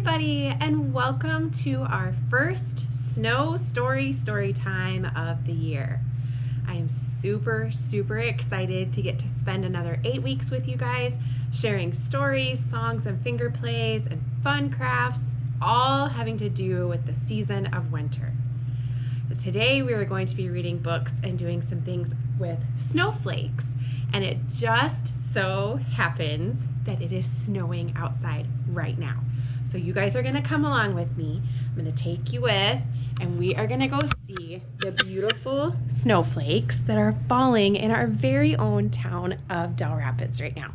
everybody, and welcome to our first snow story time of the year. I am super excited to get to spend another 8 weeks with you guys, sharing stories, songs, and finger plays, and fun crafts, all having to do with the season of winter. But today we are going to be reading books and doing some things with snowflakes, and it just so happens that it is snowing outside right now. So you guys are gonna come along with me. I'm gonna take you with, and we are gonna go see the beautiful snowflakes that are falling in our very own town of Dell Rapids right now.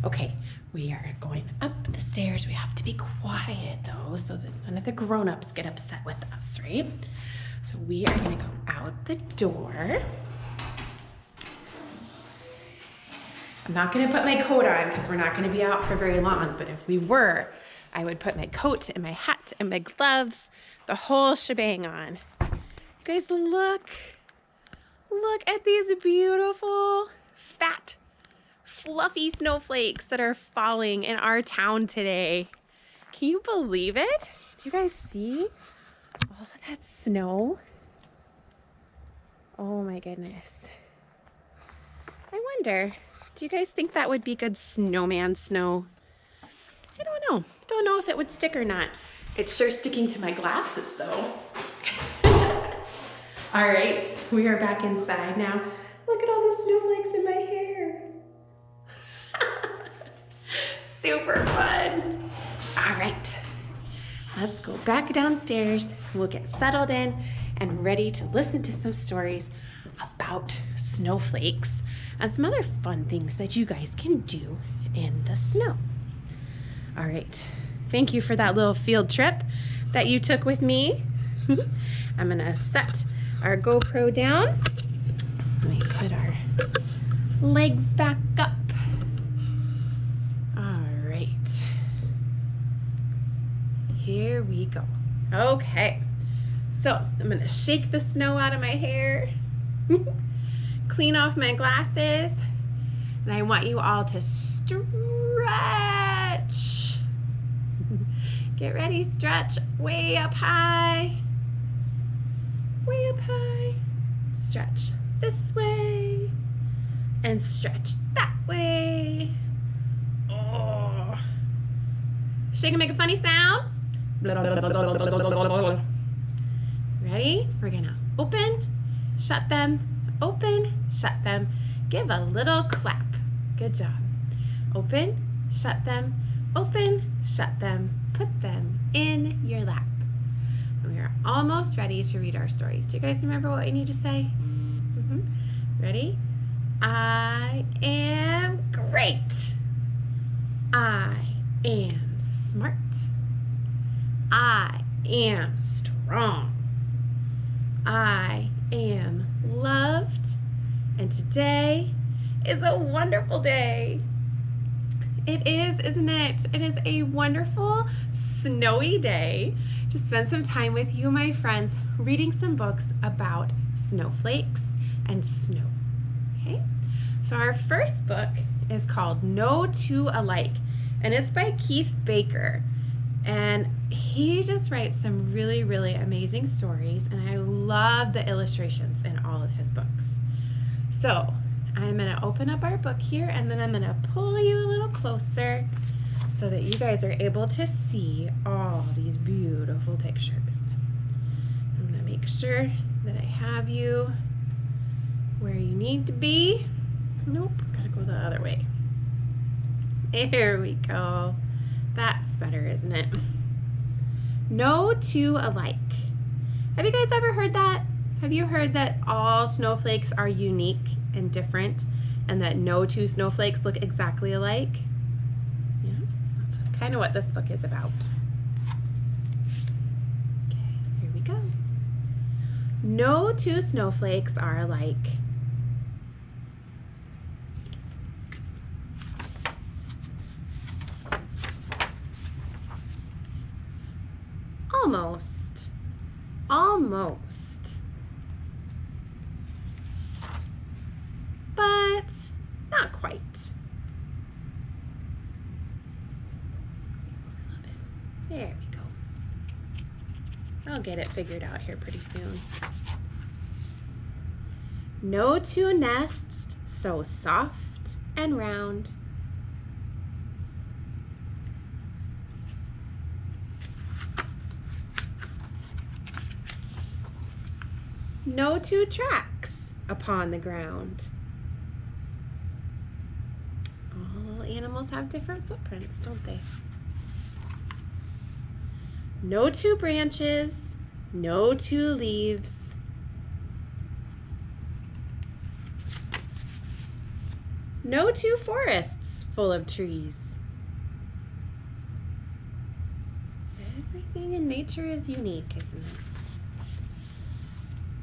Okay, we are going up the stairs. We have to be quiet though, so that none of the grown-ups get upset with us, right? So we are gonna go out the door. I'm not gonna put my coat on because we're not gonna be out for very long, but if we were, I would put my coat and my hat and my gloves, the whole shebang on. You guys look at these beautiful, fat, fluffy snowflakes that are falling in our town today. Can you believe it? Do you guys see all of that snow? Oh my goodness. I wonder, do you guys think that would be good snowman snow? I don't know. Don't know if it would stick or not. It's sure sticking to my glasses though. All right, we are back inside now. Look at all the snowflakes in my hair. Super fun. All right, let's go back downstairs. We'll get settled in and ready to listen to some stories about snowflakes and some other fun things that you guys can do in the snow. All right, thank you for that little field trip that you took with me. I'm gonna set our GoPro down. Let me put our legs back up. All right, here we go. Okay, so I'm gonna shake the snow out of my hair, clean off my glasses, and I want you all to stretch. Get ready, stretch way up high. Way up high. Stretch this way and stretch that way. Oh. Shake and make a funny sound. Ready? We're gonna open, shut them, open, shut them. Give a little clap. Good job. Open, shut them, open, shut them, put them in your lap. And we are almost ready to read our stories. Do you guys remember what we need to say? Ready? I am great. I am smart. I am strong. I am loved. And today is a wonderful day. It is, isn't it? It is a wonderful, snowy day to spend some time with you, my friends, reading some books about snowflakes and snow, okay? So our first book is called No Two Alike, and it's by Keith Baker. And he just writes some really amazing stories, and I love the illustrations in all of his books. So I'm gonna open up our book here, and then I'm gonna pull you a little closer so that you guys are able to see all these beautiful pictures. I'm gonna make sure that I have you where you need to be. Nope, gotta go the other way. There we go. That's better, isn't it? No two alike. Have you guys ever heard that? Have you heard that all snowflakes are unique and different, and that no two snowflakes look exactly alike? Yeah, that's kind of what this book is about. Okay, here we go. No two snowflakes are alike. Almost. But not quite. There we I'll get it figured out here pretty soon. No two nests so soft and round. No two tracks upon the ground. All animals have different footprints, don't they? No two branches, no two leaves. No two forests full of trees. Everything in nature is unique, isn't it?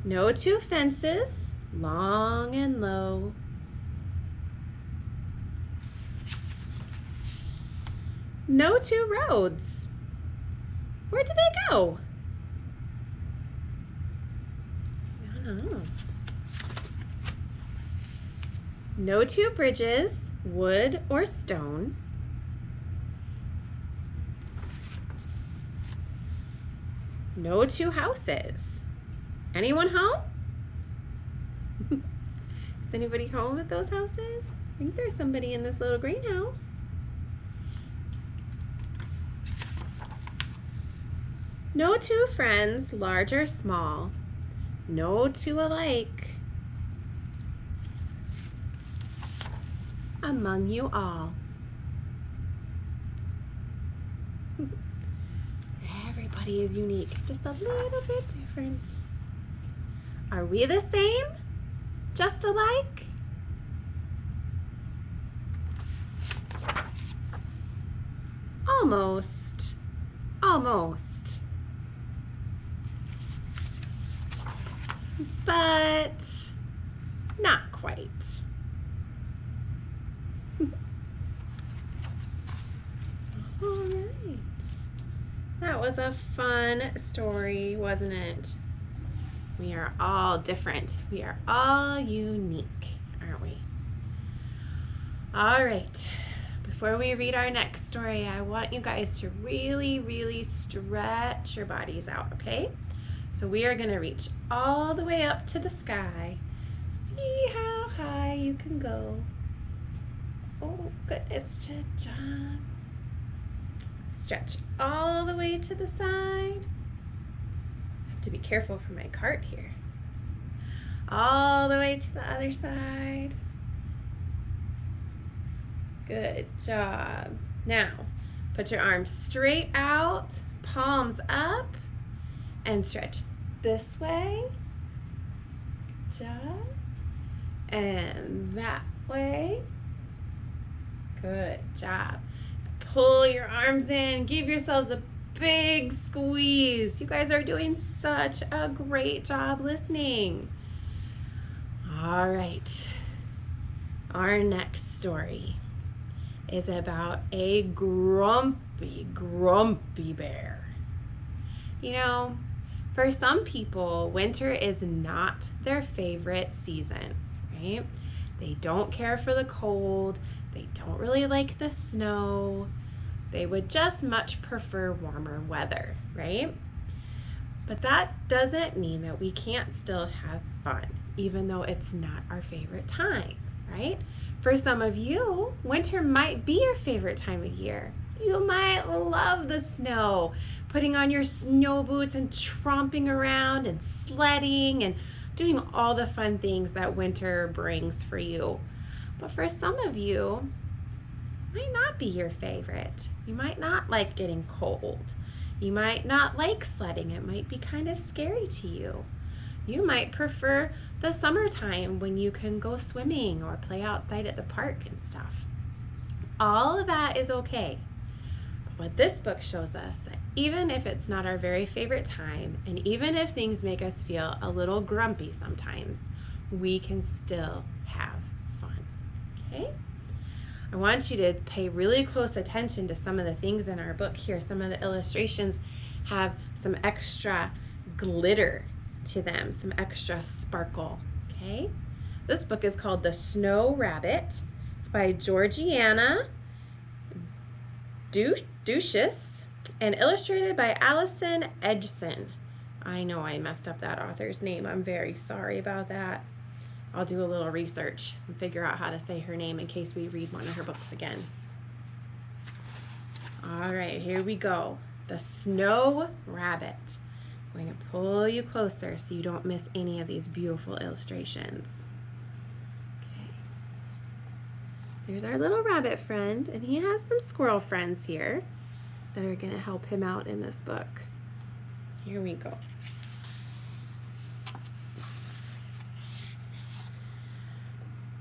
No two fences, long and low. No two roads. Where do they go? I don't know. No two bridges, wood or stone. No two houses. Anyone home? Is anybody home at those houses? I think there's somebody in this little greenhouse. No two friends, large or small. No two alike. Among you all. Everybody is unique, just a little bit different. Are we the same? Just alike? Almost. Almost. But not quite. All right. That was a fun story, wasn't it? We are all different. We are all unique, aren't we? All right. Before we read our next story, I want you guys to really, really stretch your bodies out, okay? So we are going to reach all the way up to the sky. See how high you can go. Oh, goodness, good job. Stretch all the way to the side. I have to be careful for my cart here. All the way to the other side. Good job. Now, put your arms straight out, palms up, and stretch this way. Good job. And that way. Good job. Pull your arms in, give yourselves a big squeeze. You guys are doing such a great job listening. All right, our next story is about a grumpy bear. You know, for some people, winter is not their favorite season, right? They don't care for the cold. They don't really like the snow. They would just much prefer warmer weather, right? But that doesn't mean that we can't still have fun, even though it's not our favorite time, right? For some of you, winter might be your favorite time of year. You might love the snow, putting on your snow boots and tromping around and sledding and doing all the fun things that winter brings for you. But for some of you, it might not be your favorite. You might not like getting cold. You might not like sledding. It might be kind of scary to you. You might prefer the summertime when you can go swimming or play outside at the park and stuff. All of that is okay. But what this book shows us, that even if it's not our very favorite time, and even if things make us feel a little grumpy sometimes, we can still have fun, okay? I want you to pay really close attention to some of the things in our book here. Some of the illustrations have some extra glitter to them, some extra sparkle, okay? This book is called The Snow Rabbit. It's by Georgiana Duchess and illustrated by Allison Edgson. I know I messed up that author's name. I'm very sorry about that. I'll do a little research and figure out how to say her name in case we read one of her books again. All right, here we go. The Snow Rabbit. I'm going to pull you closer so you don't miss any of these beautiful illustrations. Okay. There's our little rabbit friend, and he has some squirrel friends here that are going to help him out in this book. Here we go.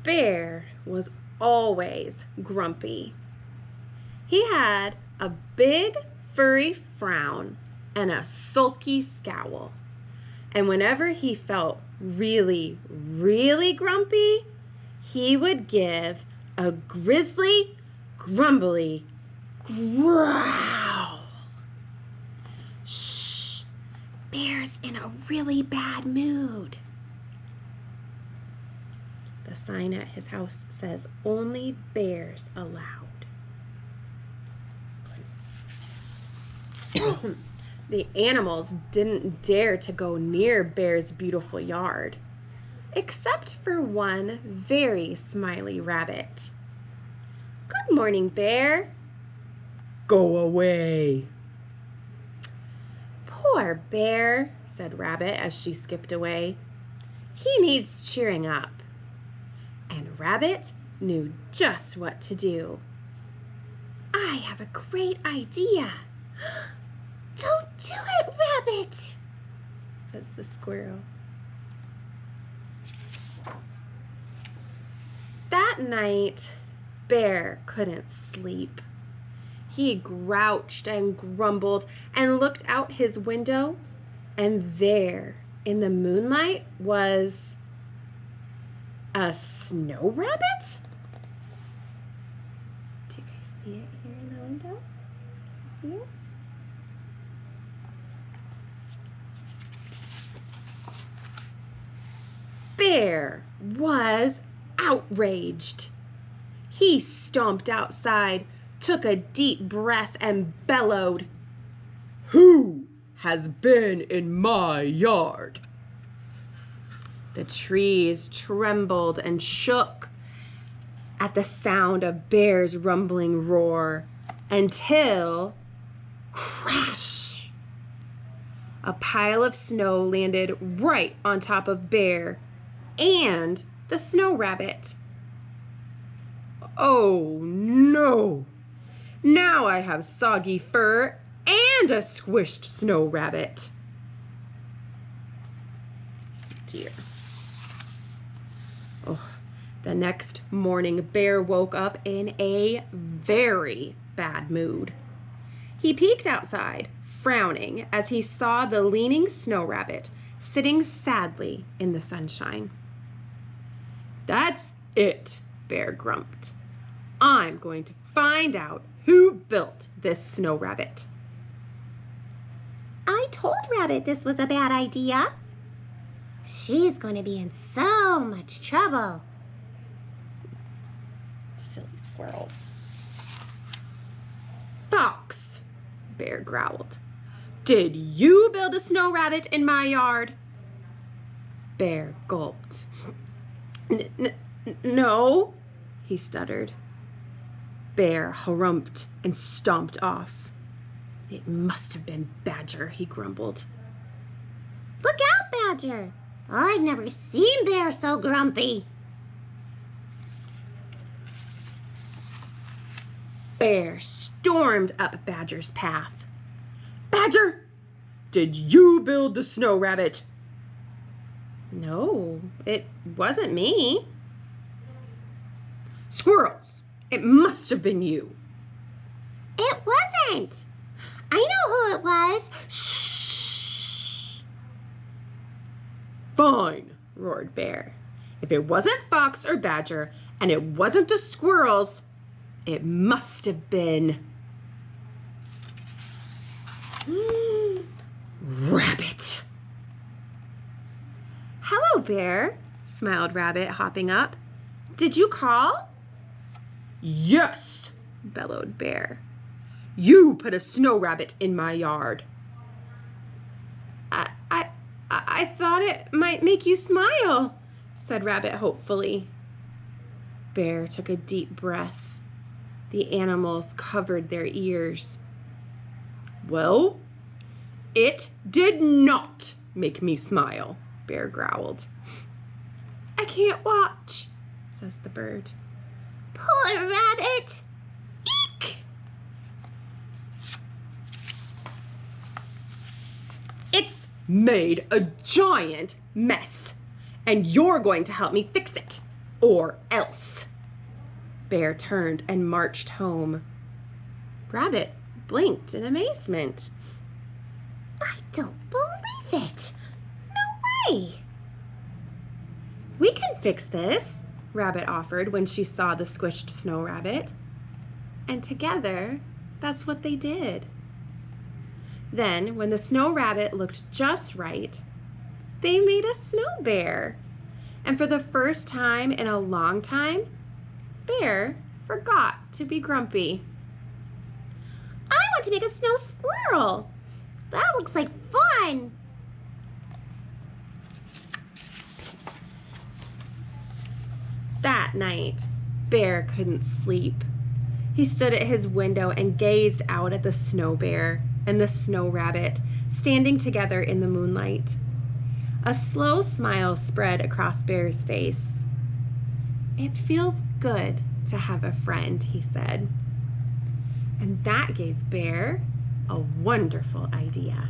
Bear was always grumpy. He had a big furry frown and a sulky scowl. And whenever he felt really, really grumpy, he would give a grisly, grumbly growl. Shh, Bear's in a really bad mood. The sign at his house says, "Only bears allowed." The animals didn't dare to go near Bear's beautiful yard, except for one very smiley rabbit. "Good morning, Bear." "Go away." "Poor Bear," said Rabbit as she skipped away. "He needs cheering up." And Rabbit knew just what to do. "I have a great idea." "Don't do it, Rabbit," says the squirrel. That night, Bear couldn't sleep. He grouched and grumbled and looked out his window, and there in the moonlight was a snow rabbit? Do you guys see it here in the window? See it? Bear was outraged. He stomped outside, took a deep breath, and bellowed, "Who has been in my yard?" The trees trembled and shook at the sound of Bear's rumbling roar until, crash! A pile of snow landed right on top of Bear and the snow rabbit. "Oh no! Now I have soggy fur and a squished snow rabbit." Dear. Oh, the next morning, Bear woke up in a very bad mood. He peeked outside, frowning as he saw the leaning snow rabbit sitting sadly in the sunshine. "That's it," Bear grumped. "I'm going to find out who built this snow rabbit." "I told Rabbit this was a bad idea. She's going to be in so much trouble." Silly squirrels. "Fox," Bear growled. "Did you build a snow rabbit in my yard?" Bear gulped. No, he stuttered. Bear harumphed and stomped off. "It must have been Badger," he grumbled. "Look out, Badger! I've never seen Bear so grumpy." Bear stormed up Badger's path. "Badger, did you build the snow rabbit?" "No, it wasn't me." "Squirrels, it must have been you." "It wasn't. I know who it was." "Shh." "Fine," roared Bear. "If it wasn't Fox or Badger, and it wasn't the squirrels, it must have been Rabbit." "Hello, Bear," smiled Rabbit, hopping up. "Did you call?" "Yes," bellowed Bear. "You put a snow rabbit in my yard." I thought it might make you smile, said Rabbit hopefully. Bear took a deep breath. The animals covered their ears. Well, it did not make me smile, Bear growled. I can't watch, says the bird. Poor Rabbit. Eek! It's made a giant mess, and you're going to help me fix it, or else. Bear turned and marched home. Rabbit blinked in amazement. I don't believe it. No way. We can fix this, Rabbit offered when she saw the squished snow rabbit. And together, that's what they did. Then, when the snow rabbit looked just right, they made a snow bear. And for the first time in a long time, Bear forgot to be grumpy. I want to make a snow squirrel. That looks like fun. That night, Bear couldn't sleep. He stood at his window and gazed out at the snow bear and the snow rabbit standing together in the moonlight. A slow smile spread across Bear's face. It feels good to have a friend, he said. And that gave Bear a wonderful idea.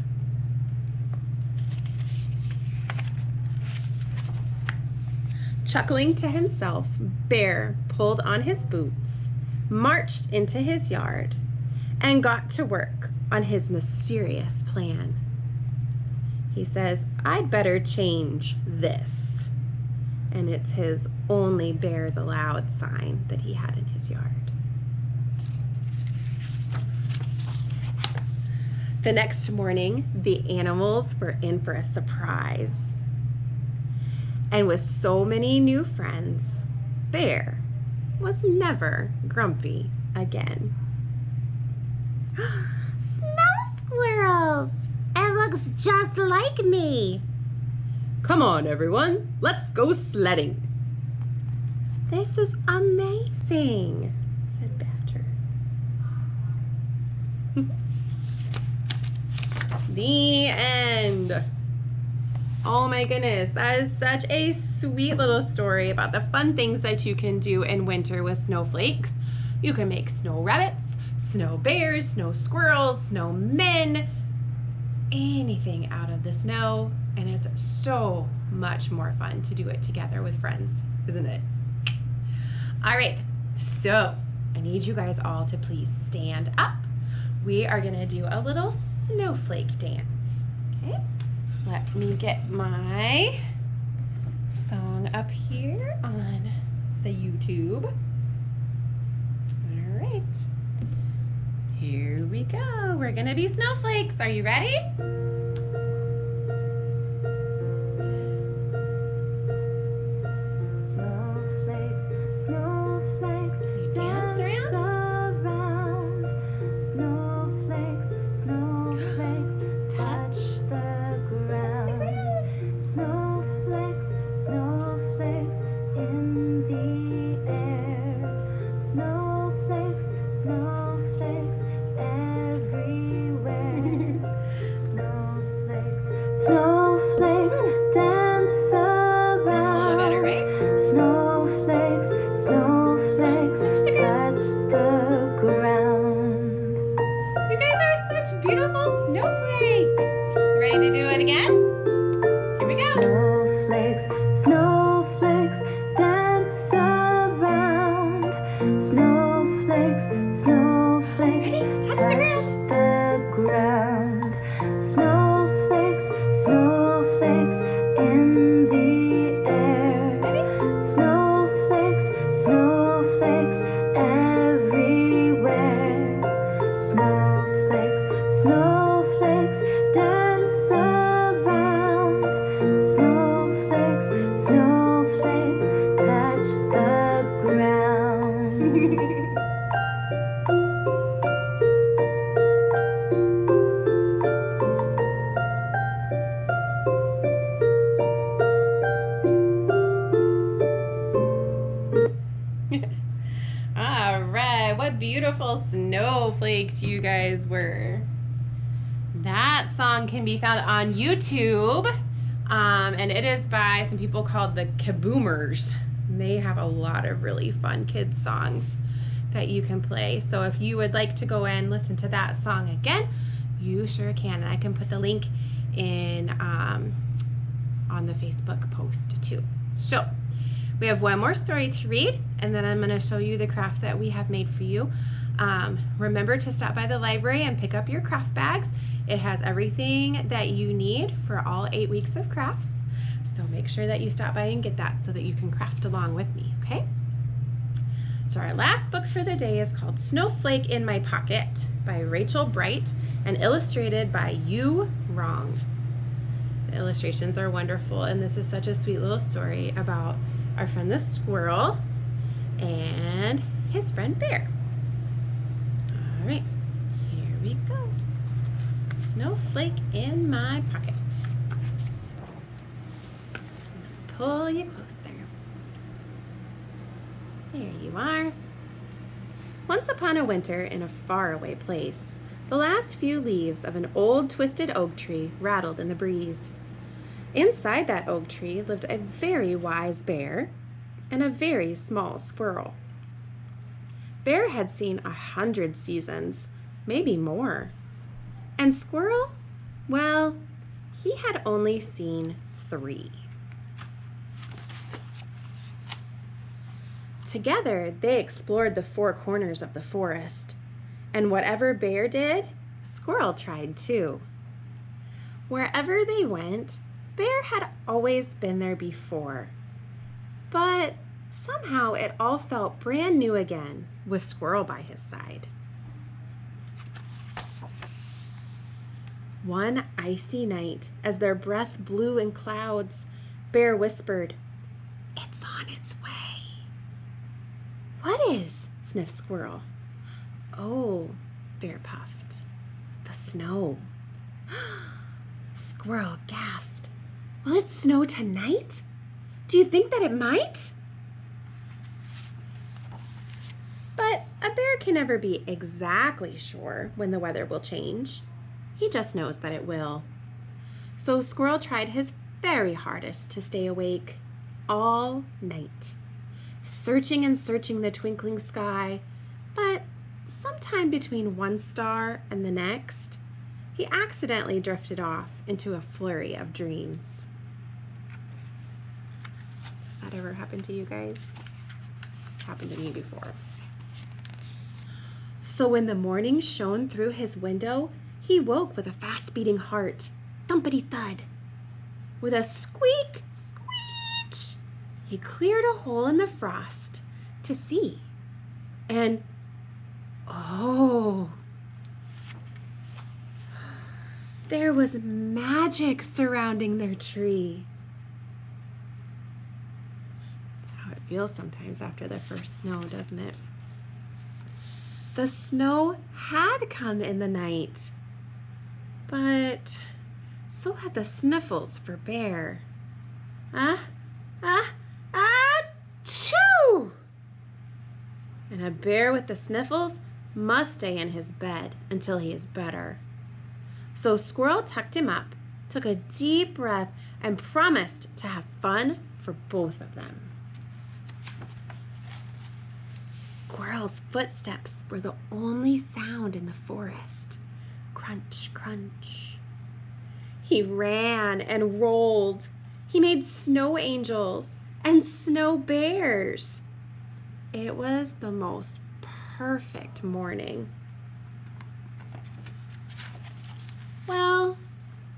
Chuckling to himself, Bear pulled on his boots, marched into his yard, and got to work on his mysterious plan. He says, I'd better change this. And it's his only bears allowed sign that he had in his yard. The next morning, the animals were in for a surprise. And with so many new friends, Bear was never grumpy again. Snow squirrels! It looks just like me. Come on, everyone, let's go sledding. This is amazing, said Badger. The end. Oh my goodness, that is such a sweet little story about the fun things that you can do in winter with snowflakes. You can make snow rabbits, snow bears, snow squirrels, snowmen, anything out of the snow, and it's so much more fun to do it together with friends, isn't it? All right, so I need you guys all to please stand up. We are gonna do a little snowflake dance, okay? Let me get my song up here on the YouTube. All right, here we go. We're gonna be snowflakes. Are you ready? Snowflakes, snowflakes, Can you dance around? Snowflakes, snowflakes, touch the ground. Snowflakes, snowflakes in the air. Snowflakes, snowflakes everywhere. Snow beautiful snowflakes you guys were. That song can be found on YouTube, and it is by some people called the Kaboomers. They have a lot of really fun kids songs that you can play. So if you would like to go and listen to that song again, you sure can. And I can put the link in on the Facebook post too. So we have one more story to read, and then I'm going to show you the craft that we have made for you. Remember to stop by the library and pick up your craft bags. It has everything that you need for all 8 weeks of crafts. So make sure that you stop by and get that so that you can craft along with me, okay? So our last book for the day is called Snowflake in My Pocket by Rachel Bright and illustrated by Yu Rong. The illustrations are wonderful, and this is such a sweet little story about our friend the squirrel and his friend Bear. All right, here we go. Snowflake in my pocket. Pull you closer. There you are. Once upon a winter in a faraway place, the last few leaves of an old twisted oak tree rattled in the breeze. Inside that oak tree lived a very wise bear and a very small squirrel. Bear had seen 100 seasons, maybe more. And Squirrel, well, he had only seen 3. Together, they explored the 4 corners of the forest, and whatever Bear did, Squirrel tried too. Wherever they went, Bear had always been there before, but somehow it all felt brand new again with Squirrel by his side. One icy night, as their breath blew in clouds, Bear whispered, "It's on its way." "What is?" sniffed Squirrel. "Oh," Bear puffed, "the snow." Squirrel gasped. "Will it snow tonight? Do you think that it might?" But a bear can never be exactly sure when the weather will change. He just knows that it will. So Squirrel tried his very hardest to stay awake all night, searching and searching the twinkling sky, but sometime between one star and the next, he accidentally drifted off into a flurry of dreams. Has that ever happened to you guys? It's happened to me before. So when the morning shone through his window, he woke with a fast-beating heart, thumpity-thud. With a squeak, squeech, he cleared a hole in the frost to see. And, oh, there was magic surrounding their tree. That's how it feels sometimes after the first snow, doesn't it? The snow had come in the night, but so had the sniffles for Bear. Achoo! And a bear with the sniffles must stay in his bed until he is better. So Squirrel tucked him up, took a deep breath, and promised to have fun for both of them. Squirrel's footsteps were the only sound in the forest. Crunch, crunch. He ran and rolled. He made snow angels and snow bears. It was the most perfect morning. Well,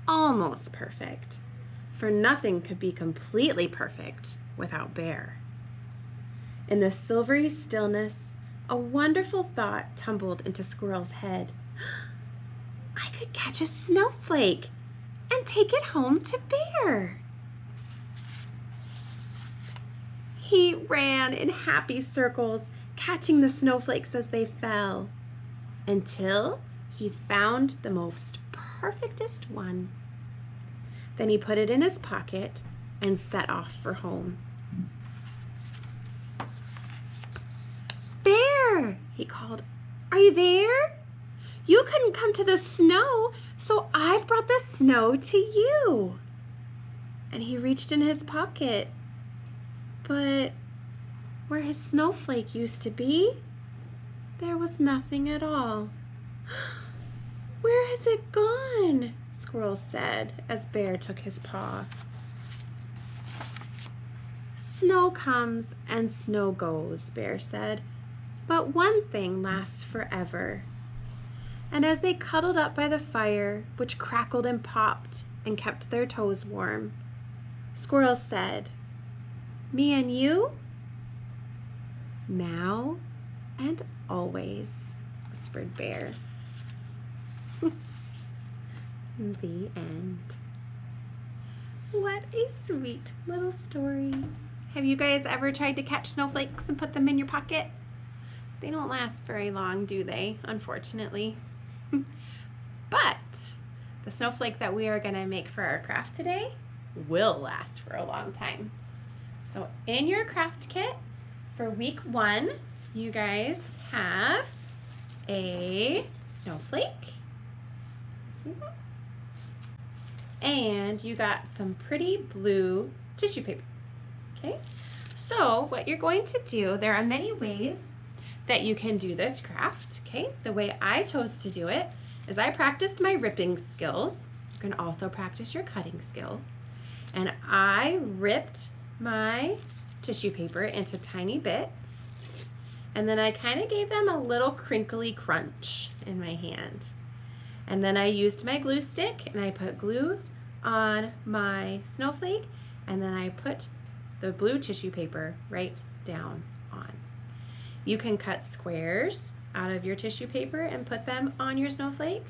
almost perfect, for nothing could be completely perfect without Bear. In the silvery stillness, a wonderful thought tumbled into Squirrel's head. I could catch a snowflake and take it home to Bear. He ran in happy circles, catching the snowflakes as they fell, until he found the most perfectest one. Then he put it in his pocket and set off for home. Bear, he called Are you there? You couldn't come to the snow, so I've brought the snow to you. And he reached in his pocket, but where his snowflake used to be, there was nothing at all. Where has it gone? Squirrel said as Bear took his paw. Snow comes and snow goes, Bear said, but one thing lasts forever. And as they cuddled up by the fire, which crackled and popped and kept their toes warm, Squirrel said, "Me and you, now and always," whispered Bear. The end. What a sweet little story. Have you guys ever tried to catch snowflakes and put them in your pocket? They don't last very long, do they? Unfortunately. But the snowflake that we are going to make for our craft today will last for a long time. So in your craft kit for week 1, you guys have a snowflake. And you got some pretty blue tissue paper. Okay, so what you're going to do, there are many ways that you can do this craft. Okay, the way I chose to do it is I practiced my ripping skills. You can also practice your cutting skills. And I ripped my tissue paper into tiny bits, and then I kind of gave them a little crinkly crunch in my hand. And then I used my glue stick and I put glue on my snowflake, and then I put the blue tissue paper right down on. You can cut squares out of your tissue paper and put them on your snowflake.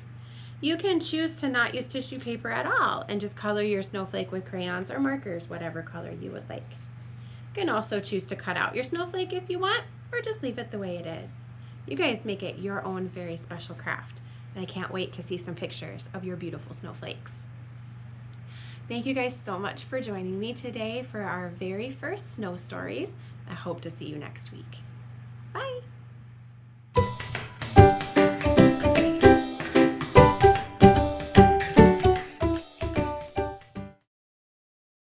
You can choose to not use tissue paper at all and just color your snowflake with crayons or markers, whatever color you would like. You can also choose to cut out your snowflake if you want, or just leave it the way it is. You guys make it your own very special craft, and I can't wait to see some pictures of your beautiful snowflakes. Thank you guys so much for joining me today for our very first snow stories. I hope to see you next week. Bye!